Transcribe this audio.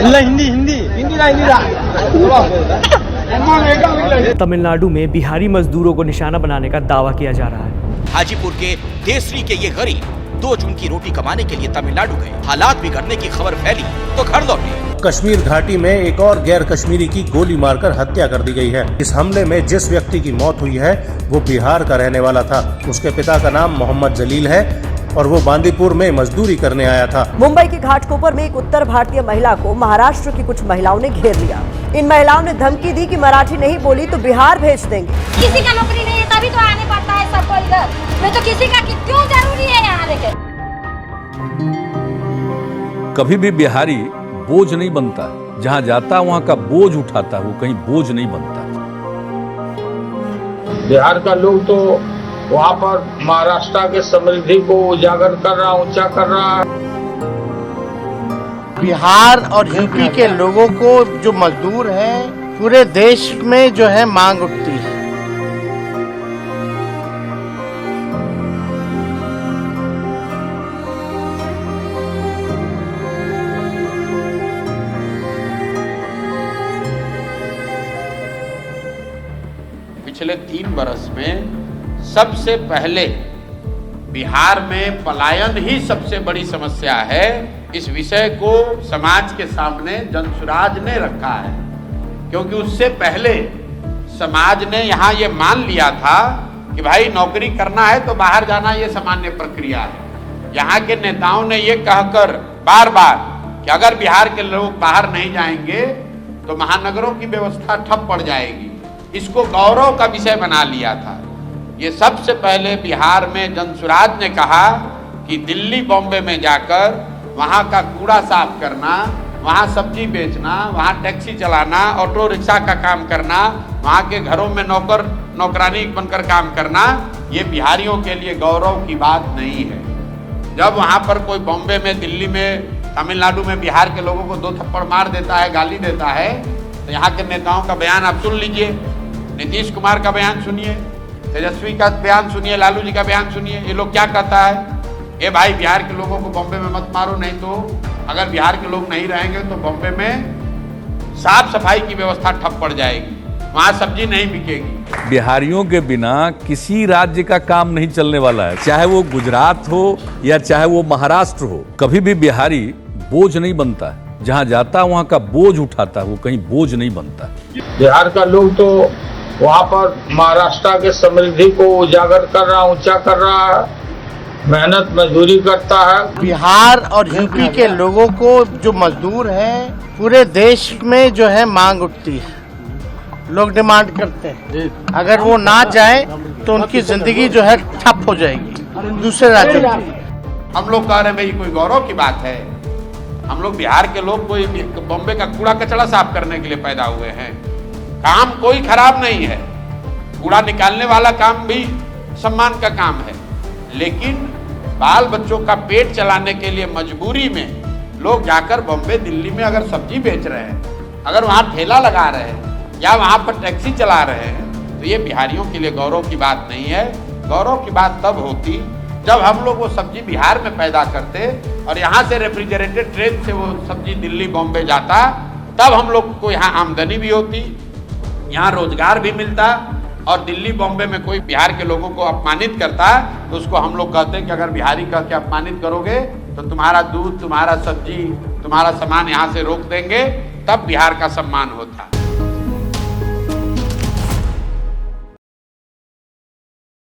हिंदी हिंदी हिंदी ना हिंदी ना। तमिलनाडु में बिहारी मजदूरों को निशाना बनाने का दावा किया जा रहा है। हाजीपुर के देसरी के ये गरीब 2 जून की रोटी कमाने के लिए तमिलनाडु गए। हालात बिगड़ने की खबर फैली तो घर लौटे। कश्मीर घाटी में एक और गैर कश्मीरी की गोली मारकर हत्या कर दी गई है। इस हमले में जिस व्यक्ति की मौत हुई है वो बिहार का रहने वाला था। उसके पिता का नाम मोहम्मद जलील है और वो बांदीपुर में मजदूरी करने आया था। मुंबई के घाटकोपर में एक उत्तर भारतीय महिला को महाराष्ट्र की कुछ महिलाओं ने घेर लिया। इन महिलाओं ने धमकी दी कि मराठी नहीं बोली तो बिहार भेज देंगे। किसी का नौकरी नहीं है तभी तो आने पड़ता है सबको इधर। मैं तो किसी का क्यों जरूरी है यहाँ आने। कभी भी बिहारी बोझ नहीं बनता, जहाँ जाता वहाँ का बोझ उठाता, वो कहीं बोझ नहीं बनता। बिहार का लोग तो वहाँ पर महाराष्ट्र के समृद्धि को उजागर कर रहा, ऊंचा कर रहा है। बिहार और यूपी के लोगों को जो मजदूर हैं पूरे देश में जो है मांग उठती है। पिछले 3 बरस में सबसे पहले बिहार में पलायन ही सबसे बड़ी समस्या है। इस विषय को समाज के सामने जनसुराज ने रखा है, क्योंकि उससे पहले समाज ने यहाँ ये मान लिया था कि भाई नौकरी करना है तो बाहर जाना ये सामान्य प्रक्रिया है। यहाँ के नेताओं ने ये कहकर बार बार कि अगर बिहार के लोग बाहर नहीं जाएंगे तो महानगरों की व्यवस्था ठप पड़ जाएगी, इसको गौरव का विषय बना लिया था। ये सबसे पहले बिहार में जनसुराज ने कहा कि दिल्ली बॉम्बे में जाकर वहाँ का कूड़ा साफ करना, वहाँ सब्जी बेचना, वहाँ टैक्सी चलाना, ऑटो रिक्शा का काम करना, वहाँ के घरों में नौकरानी बनकर काम करना, ये बिहारियों के लिए गौरव की बात नहीं है। जब वहाँ पर कोई बॉम्बे में, दिल्ली में, तमिलनाडु में बिहार के लोगों को 2 थप्पड़ मार देता है, गाली देता है, तो यहाँ के नेताओं का बयान आप सुन लीजिए। नीतीश कुमार का बयान सुनिए, तेजस्वी का बयान सुनिए, लालू जी का बयान सुनिए। ये लोग क्या कहता है, ए भाई बिहार के लोगों को बॉम्बे में मत मारो, नहीं तो अगर बिहार के लोग नहीं रहेंगे तो बॉम्बे में साफ सफाई की व्यवस्था ठप पड़ जाएगी, वहाँ सब्जी नहीं बिकेगी। बिहारियों के बिना किसी राज्य का काम नहीं चलने वाला है, चाहे वो गुजरात हो या चाहे वो महाराष्ट्र हो। कभी भी बिहारी बोझ नहीं बनता, जहाँ जाता वहाँ का बोझ उठाता, वो कहीं बोझ नहीं बनता। बिहार का लोग तो वहाँ पर महाराष्ट्र के समृद्धि को उजागर कर रहा, ऊंचा कर रहा है, मेहनत मजदूरी करता है। बिहार और यूपी के लोगों को जो मजदूर हैं पूरे देश में जो है मांग उठती है। लोग डिमांड करते हैं अगर वो ना जाए तो उनकी जिंदगी जो है ठप हो जाएगी दूसरे राज्यों की। हम लोग कह रहे हैं भाई कोई गौरव की बात है, हम लोग बिहार के लोग कोई बॉम्बे का कूड़ा कचरा साफ करने के लिए पैदा हुए हैं। काम कोई खराब नहीं है, कूड़ा निकालने वाला काम भी सम्मान का काम है, लेकिन बाल बच्चों का पेट चलाने के लिए मजबूरी में लोग जाकर बॉम्बे, दिल्ली में अगर सब्जी बेच रहे हैं, अगर वहाँ ठेला लगा रहे हैं या वहाँ पर टैक्सी चला रहे हैं, तो ये बिहारियों के लिए गौरव की बात नहीं है। गौरव की बात तब होती जब हम लोग वो सब्जी बिहार में पैदा करते और यहाँ से रेफ्रिजरेटेड ट्रेन से वो सब्जी दिल्ली बॉम्बे जाता, तब हम लोग को यहाँ आमदनी भी होती, यहाँ रोजगार भी मिलता। और दिल्ली बॉम्बे में कोई बिहार के लोगों को अपमानित करता है तो उसको हम लोग कहते हैं कि अगर बिहारी कह के अपमानित करोगे तो तुम्हारा दूध, तुम्हारा सब्जी, तुम्हारा सामान यहाँ से रोक देंगे, तब बिहार का सम्मान होता है।